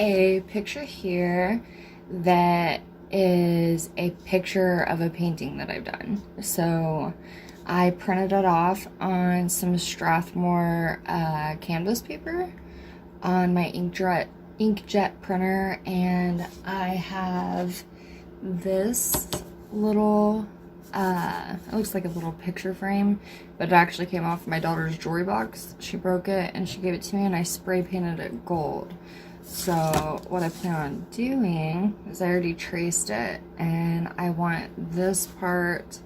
a picture here that is a picture of a painting that I've done. So I printed it off on some Strathmore canvas paper on my inkjet printer, and I have this little it looks like a little picture frame, but it actually came off my daughter's jewelry box. She broke it and she gave it to me, and I spray painted it gold. So what I plan on doing is I already traced it, and I want this part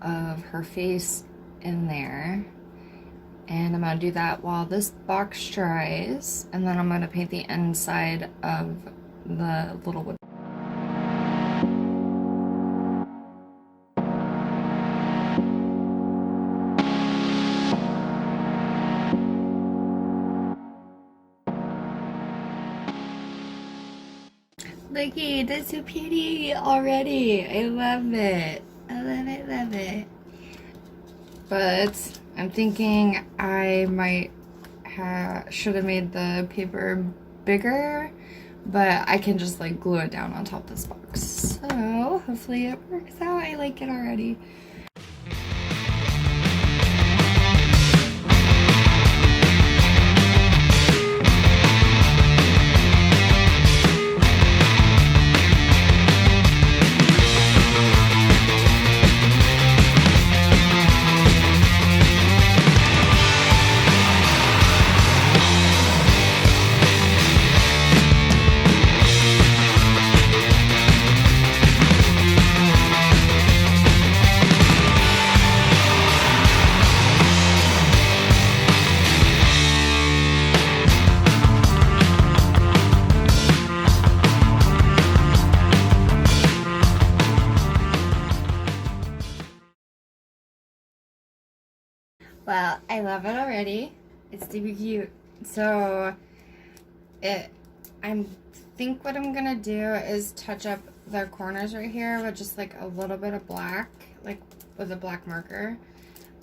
of her face in there, and I'm gonna do that while this box dries, and then I'm gonna paint the inside of the little wood. Looky, that's so pretty already. I love it. I love it, love it. But I'm thinking I might should have made the paper bigger, but I can just like glue it down on top of this box. So hopefully it works out. I like it already. Well, I love it already. It's super cute. So I think what I'm gonna do is touch up the corners right here with just like a little bit of black, like with a black marker.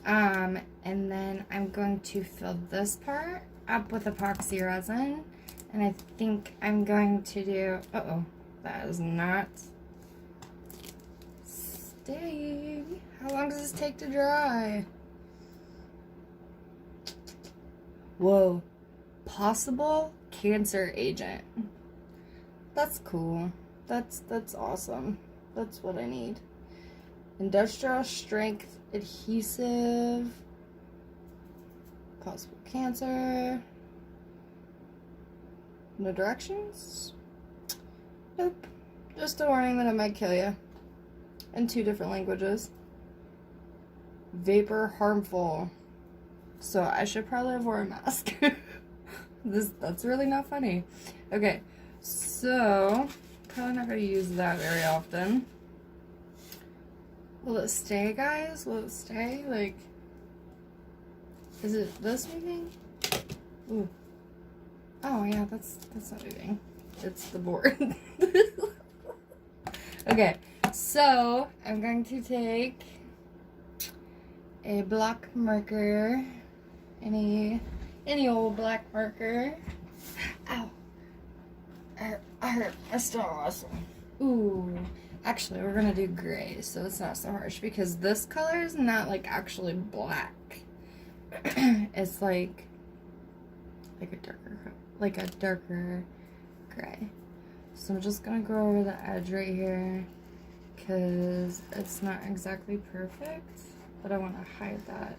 And then I'm going to fill this part up with epoxy resin. And I think I'm going to do, that is not staying. How long does this take to dry? Whoa, possible cancer agent. That's cool. That's awesome. That's what I need. Industrial strength adhesive. Possible cancer. No directions? Nope. Just a warning that it might kill you. In 2 different languages. Vapor harmful. So I should probably have worn a mask. That's really not funny. Okay, so probably not gonna use that very often. Will it stay, guys? Will it stay? Like, is it this moving? Ooh. Oh yeah, that's not moving. It's the board. Okay, so I'm going to take a black marker. Any old black marker. Ow. I hurt. I still lost one. Ooh. Actually, we're gonna do gray, so it's not so harsh, because this color is not like actually black. It's like a darker gray. So I'm just gonna go over the edge right here, because it's not exactly perfect, but I want to hide that.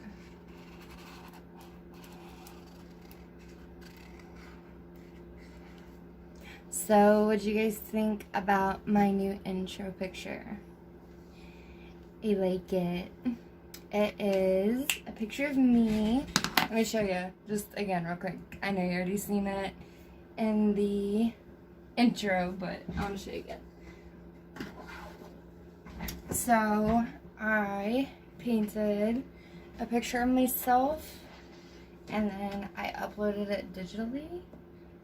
So, what do you guys think about my new intro picture? I like it. It is a picture of me. Let me show you, just again, real quick. I know you already seen it in the intro, but I want to show you again. So, I painted a picture of myself, and then I uploaded it digitally.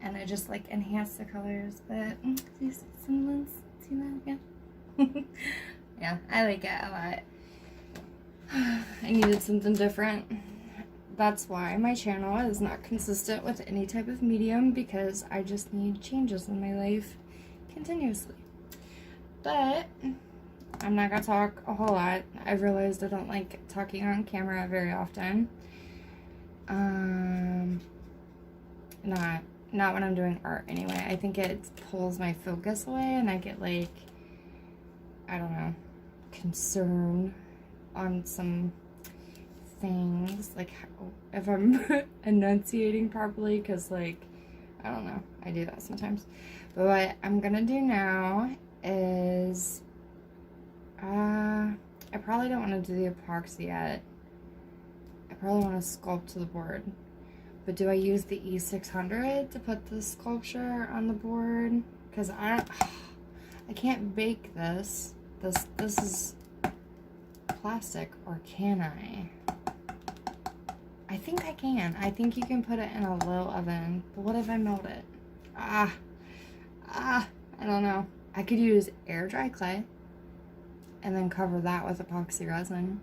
And I just like enhanced the colors, but see semblance, see that again? Yeah, I like it a lot. I needed something different, that's why my channel is not consistent with any type of medium, because I just need changes in my life continuously. But I'm not gonna talk a whole lot. I've realized I don't like talking on camera very often. Not when I'm doing art anyway. I think it pulls my focus away and I get like, I don't know, concerned on some things, like if I'm enunciating properly, because like, I don't know, I do that sometimes. But what I'm gonna do now is, I probably don't want to do the epoxy yet. I probably want to sculpt to the board. But do I use the E600 to put the sculpture on the board? Because I can't bake this. This is plastic, or can I? I think I can. I think you can put it in a low oven. But what if I melt it? I don't know. I could use air dry clay and then cover that with epoxy resin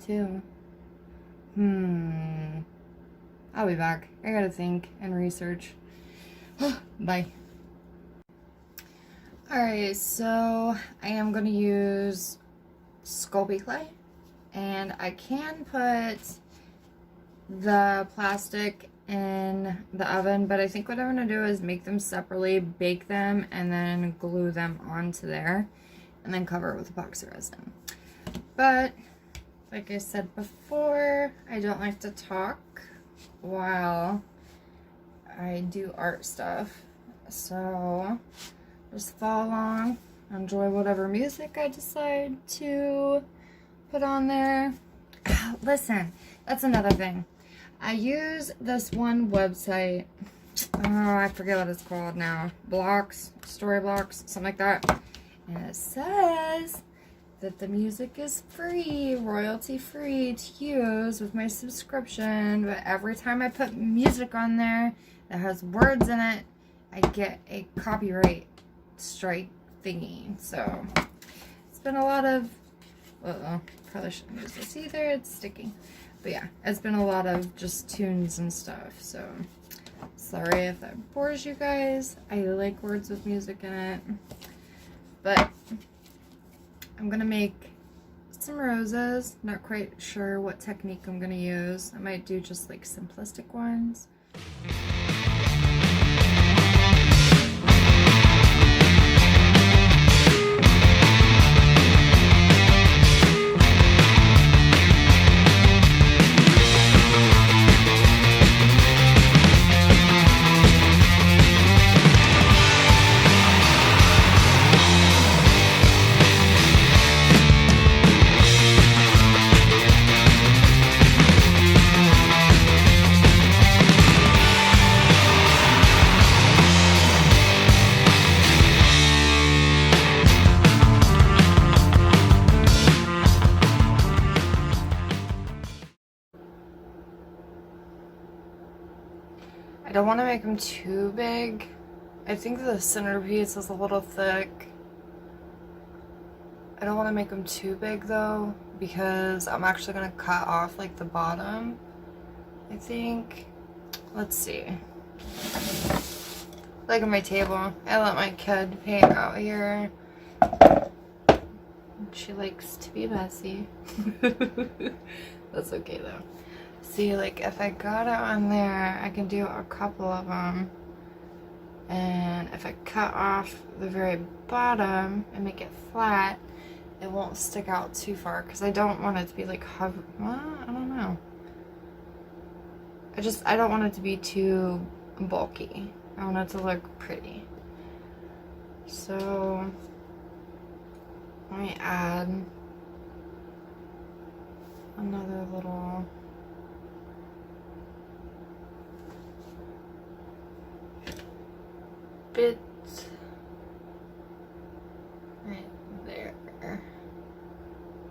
too. I'll be back. I gotta think and research. Bye. Alright, so I am gonna use Sculpey clay, and I can put the plastic in the oven, but I think what I'm gonna do is make them separately, bake them, and then glue them onto there, and then cover it with epoxy resin. But like I said before, I don't like to talk while I do art stuff, so just follow along, enjoy whatever music I decide to put on there. Listen, that's another thing. I use this one website, I forget what it's called now, Story Blocks, something like that, and it says that the music is free, royalty free to use with my subscription, but every time I put music on there that has words in it, I get a copyright strike thingy. So it's been a lot of, probably shouldn't use this either, it's sticky. But yeah, it's been a lot of just tunes and stuff, so sorry if that bores you guys. I like words with music in it, but I'm gonna make some roses. Not quite sure what technique I'm gonna use. I might do just like simplistic ones. I don't want to make them too big. I think the centerpiece is a little thick. I don't want to make them too big though, because I'm actually going to cut off like the bottom, I think. Let's see. Look at my table. I let my kid paint out here. She likes to be messy. That's okay though. See, like if I got it on there, I can do a couple of them. And if I cut off the very bottom and make it flat, it won't stick out too far, because I don't want it to be like hover. Well, I don't know. I don't want it to be too bulky. I want it to look pretty. So let me add another little bit right there.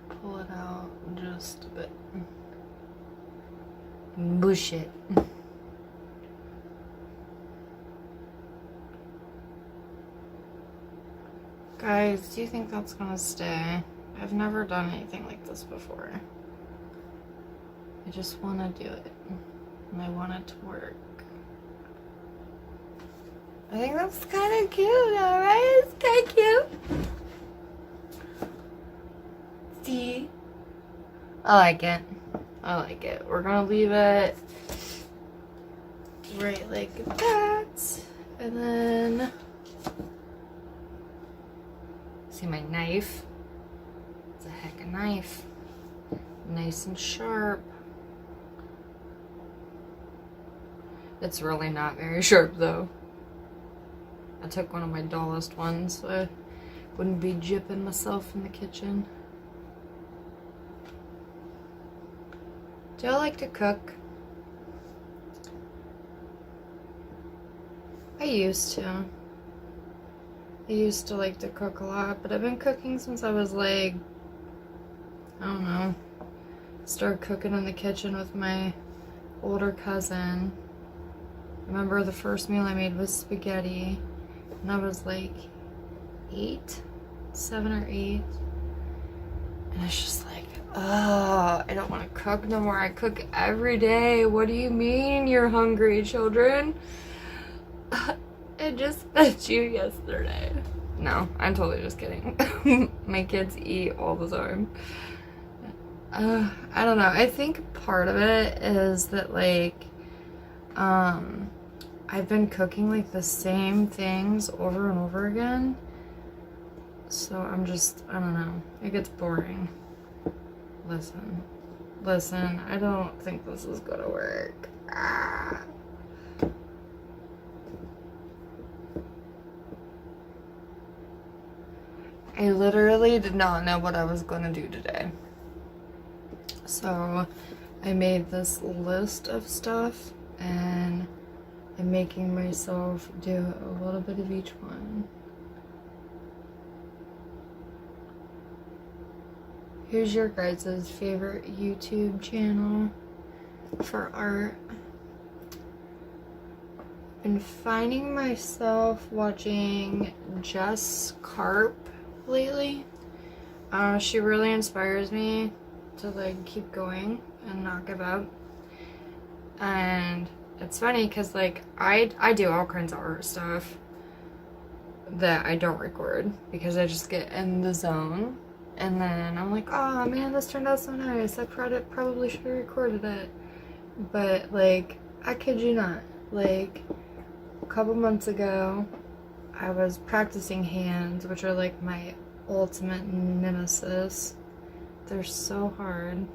Pull it out just a bit. Bush it. Guys, do you think that's gonna stay? I've never done anything like this before. I just want to do it, and I want it to work. I think that's kind of cute, alright? It's kind of cute. See? I like it. I like it. We're gonna leave it right like that. And then, see my knife? It's a heck of a knife. Nice and sharp. It's really not very sharp though. I took one of my dullest ones so I wouldn't be jipping myself in the kitchen. Do y'all like to cook? I used to. I used to like to cook a lot, but I've been cooking since I was like, I don't know, started cooking in the kitchen with my older cousin. I remember the first meal I made was spaghetti, and I was like 7 or 8, and it's just like, oh, I don't want to cook no more. I cook every day. What do you mean you're hungry, children? I just fed you yesterday. No, I'm totally just kidding. My kids eat all the time. I don't know. I think part of it is that, like, I've been cooking, like, the same things over and over again. So I'm just, I don't know. It gets boring. Listen, I don't think this is gonna work. Ah. I literally did not know what I was gonna do today. So I made this list of stuff and I'm making myself do a little bit of each one. Who's your guys' favorite YouTube channel for art? Been finding myself watching Jess Carp lately. She really inspires me to like keep going and not give up. And it's funny because like I do all kinds of art stuff that I don't record because I just get in the zone. And then I'm like, oh man, this turned out so nice. I probably should have recorded it. But like, I kid you not, like a couple months ago, I was practicing hands, which are like my ultimate nemesis. They're so hard.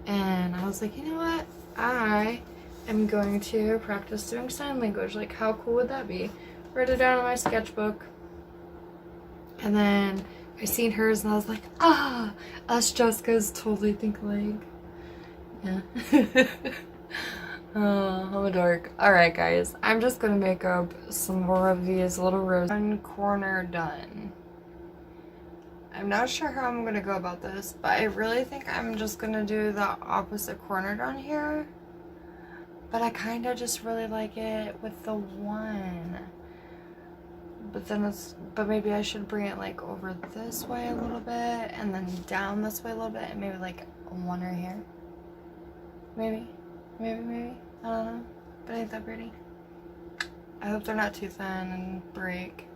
And I was like, you know what? I am going to practice doing sign language. Like, how cool would that be? Write it down in my sketchbook. And then I seen hers and I was like, ah, us Jessica's totally think alike. Yeah. Oh, I'm a dork. Alright guys, I'm just gonna make up some more of these little rows. One corner done. I'm not sure how I'm gonna go about this, but I really think I'm just gonna do the opposite corner down here. But I kinda just really like it with the one. But maybe I should bring it like over this way a little bit and then down this way a little bit and maybe like one right here. Maybe. I don't know. But ain't that pretty? I hope they're not too thin and break.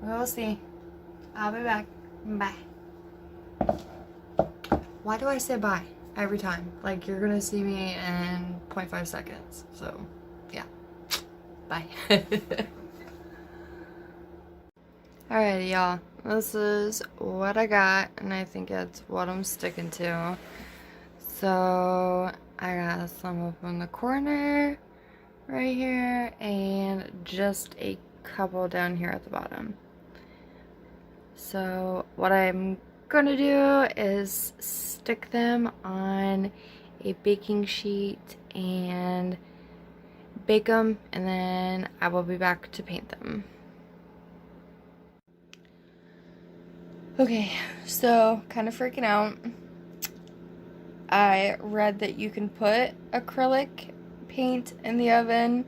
We'll see. I'll be back. Bye. Why do I say bye every time? Like you're gonna see me in 0.5 seconds. So, yeah. Bye. Alrighty, y'all. This is what I got, and I think it's what I'm sticking to. So, I got some up in the corner, right here, and just a couple down here at the bottom. So, what I'm gonna do is stick them on a baking sheet and bake them, and then I will be back to paint them. Okay, so kind of freaking out. I read that you can put acrylic paint in the oven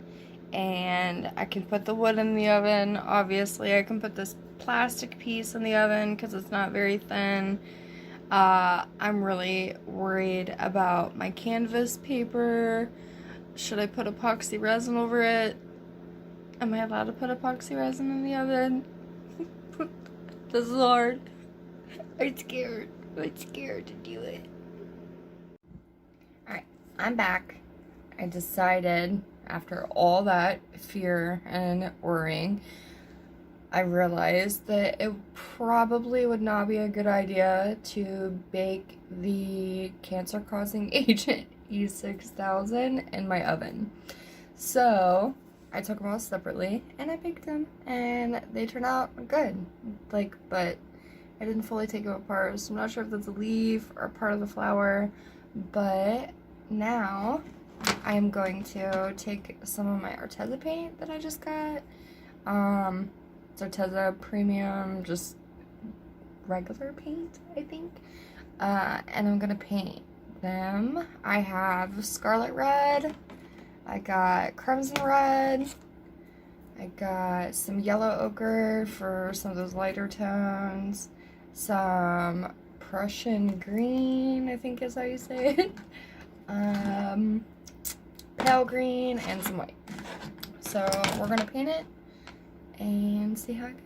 and I can put the wood in the oven. Obviously, I can put this plastic piece in the oven because it's not very thin. I'm really worried about my canvas paper. Should I put epoxy resin over it? Am I allowed to put epoxy resin in the oven? This is hard. I'm scared. I'm scared to do it. Alright, I'm back. I decided, after all that fear and worrying, I realized that it probably would not be a good idea to bake the cancer-causing agent E6000 in my oven. So I took them all separately and I baked them, and they turned out good. Like, but I didn't fully take them apart, so I'm not sure if that's a leaf or part of the flour. But now I'm going to take some of my Arteza paint that I just got. It's Arteza Premium, just regular paint, I think. And I'm gonna paint them. I have Scarlet Red, I got Crimson Red, I got some Yellow Ochre for some of those lighter tones, some Prussian Green, I think is how you say it, Pale Green, and some white. So we're gonna paint it and see how it goes.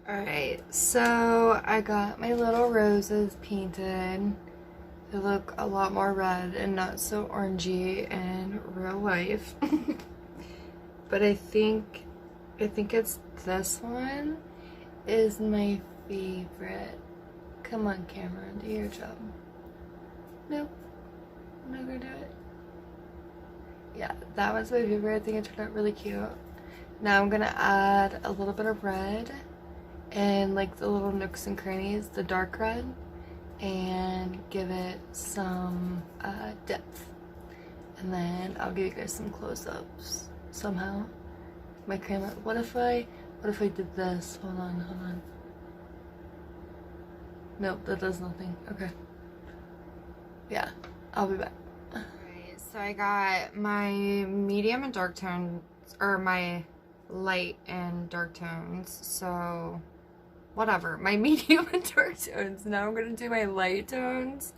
Alright, so I got my little roses painted. They look a lot more red and not so orangey in real life. But I think it's this one is my favorite. Come on, camera, do your job. Nope, I'm not gonna do it. Yeah, that was my favorite. I think it turned out really cute. Now I'm gonna add a little bit of red and like the little nooks and crannies, the dark red, and give it some depth. And then I'll give you guys some close-ups somehow. My camera. What if I did this? Hold on. Nope, that does nothing. Okay. Yeah, I'll be back. Alright, so I got my medium and dark tones, or my light and dark tones, so whatever, my medium and dark tones. Now I'm gonna do my light tones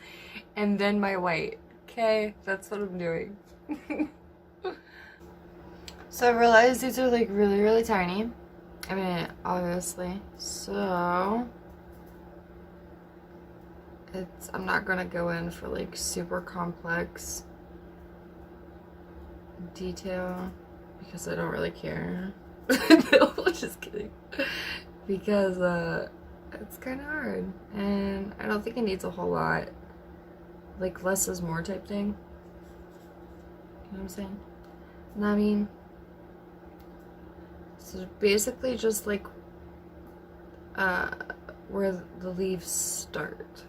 and then my white. Okay, that's what I'm doing. So I realized these are like really tiny. I mean, obviously. So I'm not gonna go in for like super complex detail because I don't really care. No, just kidding. Because it's kind of hard, and I don't think it needs a whole lot. Like, less is more type thing. You know what I'm saying? And I mean, so basically just like where the leaves start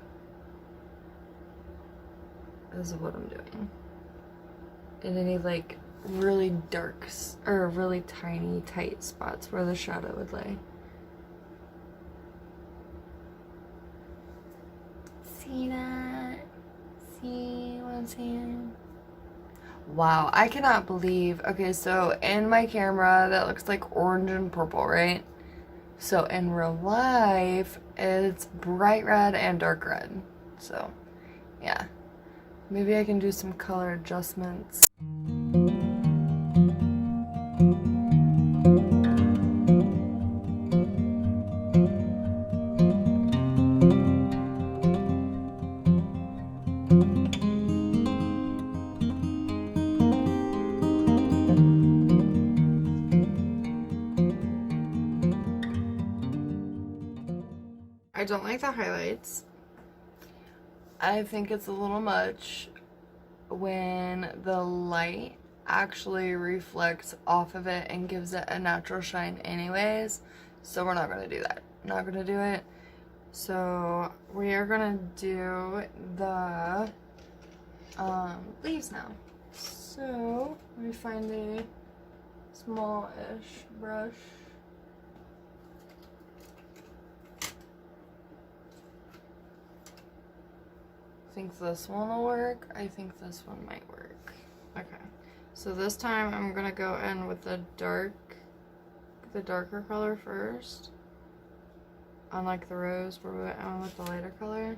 is what I'm doing. And any like really dark or really tiny tight spots where the shadow would lay. See that? See what I'm saying? Wow, I cannot believe. Okay, so in my camera that looks like orange and purple, right? So in real life it's bright red and dark red. So yeah, maybe I can do some color adjustments. I don't like the highlights. I think it's a little much. when the light actually reflects off of it and gives it a natural shine anyways. So we're not gonna do that. Not gonna do it. So we are gonna do the leaves now. So let me find a small-ish brush. I think this one will work. I think this one might work. Okay. So this time I'm gonna go in with the darker color first. Unlike the rose where we went in with the lighter color,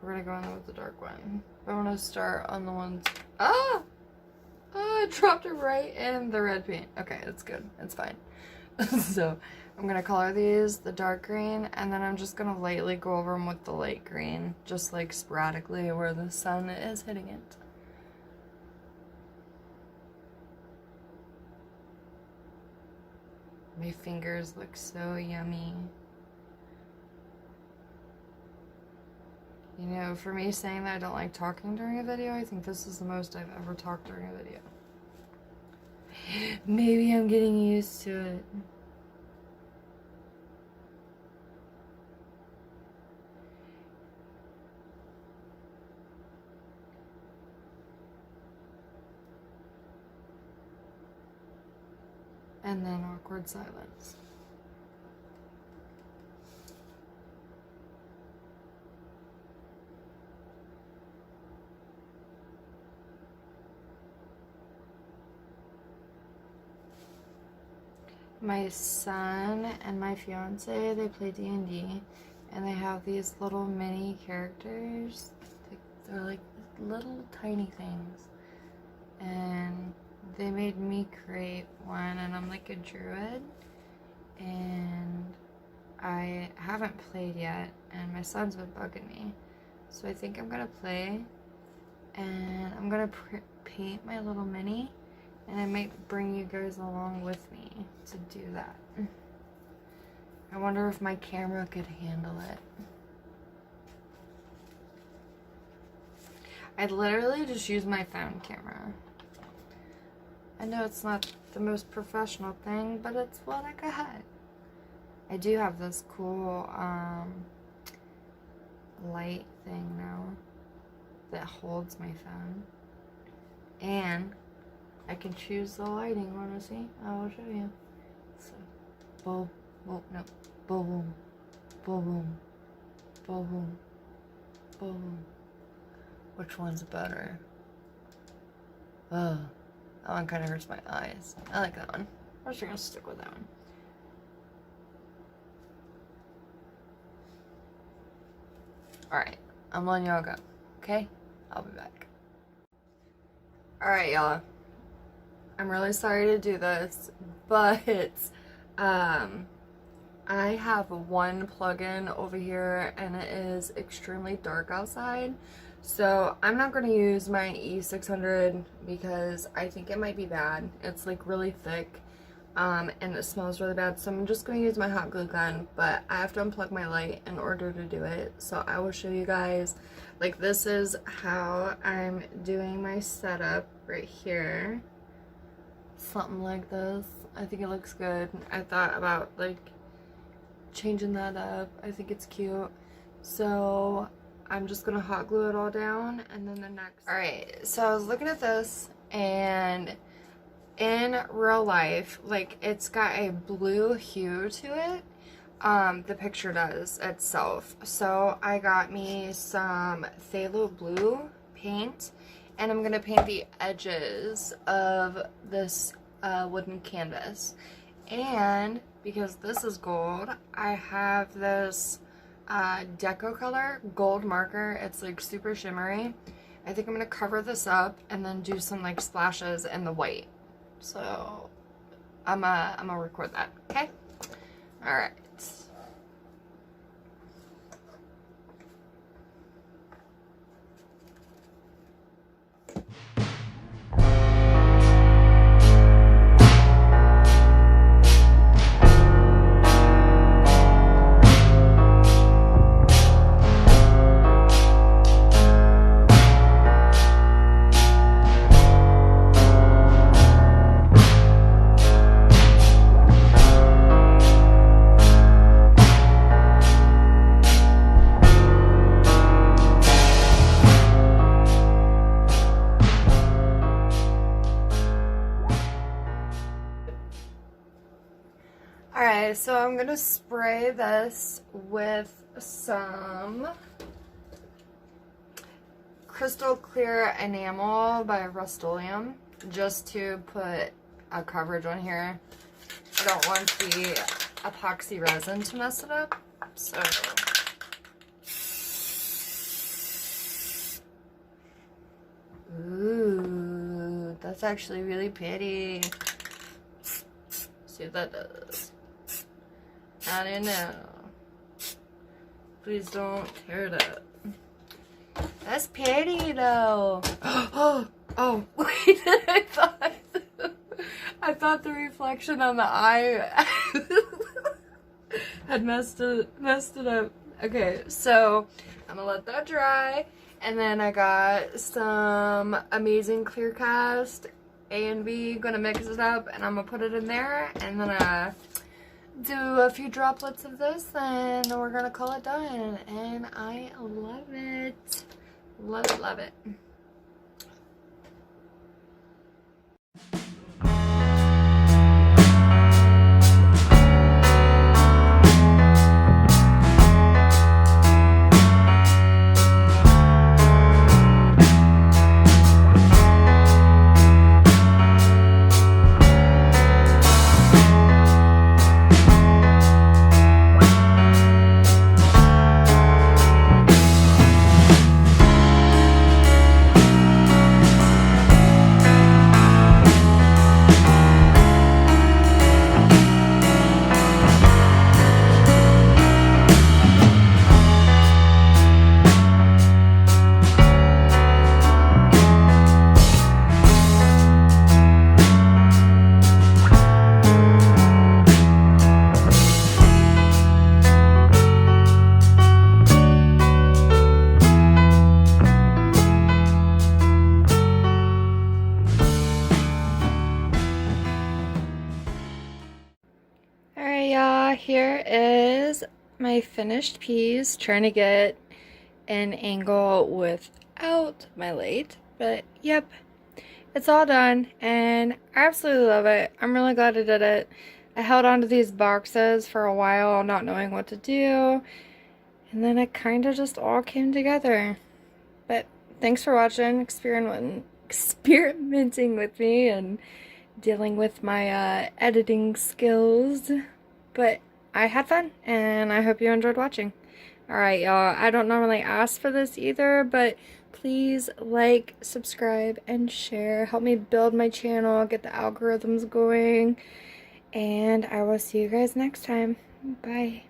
we're gonna go in with the dark one. I want to start on the ones. Ah! Oh, I dropped it right in the red paint. Okay, that's good. It's fine. So I'm gonna color these the dark green, and then I'm just gonna lightly go over them with the light green, just like sporadically where the sun is hitting it. My fingers look so yummy. You know, for me saying that I don't like talking during a video, I think this is the most I've ever talked during a video. Maybe I'm getting used to it. And then awkward silence. My son and my fiance, they play D&D, and they have these little mini characters. They're like little tiny things, and they made me create one, and I'm like a druid, and I haven't played yet, and my son's been bugging me, so I think I'm gonna play, and I'm gonna paint my little mini, and I might bring you guys along with me to do that. I wonder if my camera could handle it. I'd literally just use my phone camera. I know it's not the most professional thing, but it's what I got. I do have this cool light thing now that holds my phone. And I can choose the lighting, wanna see? I will show you. So, boom, boom, no, boom, boom, boom, boom. Which one's better? Oh, that one kind of hurts my eyes. I like that one. I'm just gonna stick with that one. Alright, I'm letting y'all go, okay? I'll be back. Alright, y'all. I'm really sorry to do this, but I have one plug-in over here, and it is extremely dark outside. So I'm not going to use my E600 because I think it might be bad. It's like really thick, and it smells really bad. So I'm just going to use my hot glue gun, but I have to unplug my light in order to do it. So I will show you guys, like, this is how I'm doing my setup right here. Something like this. I think it looks good. I thought about like changing that up. I think it's cute. So I'm just gonna hot glue it all down, and then the next. Alright, so I was looking at this, and in real life, like, it's got a blue hue to it. The picture does itself. So I got me some phthalo blue paint, and I'm gonna paint the edges of this wooden canvas. And because this is gold, I have this deco color gold marker. It's like super shimmery. I think I'm gonna cover this up and then do some like splashes in the white. So I'm gonna record that. Okay. All right. Okay, so I'm gonna spray this with some crystal clear enamel by Rust-Oleum, just to put a coverage on here. I don't want the epoxy resin to mess it up, so. Ooh, that's actually really pretty. See what that does. I don't know. Please don't tear it up. That's pretty though. Oh, wait, I thought the reflection on the eye had messed it up. Okay, so I'm gonna let that dry, and then I got some Amazing Clear Cast A and B. Gonna mix it up, and I'm gonna put it in there, and then do a few droplets of this, and we're gonna call it done. And I love it. Love it, love it. Alright, y'all, here is my finished piece. Trying to get an angle without my lathe, but yep, it's all done, and I absolutely love it. I'm really glad I did it. I held on to these boxes for a while, not knowing what to do, and then it kind of just all came together. But thanks for watching, experimenting with me, and dealing with my editing skills. But I had fun, and I hope you enjoyed watching. Alright, y'all, I don't normally ask for this either, but please like, subscribe, and share. Help me build my channel, get the algorithms going, and I will see you guys next time. Bye.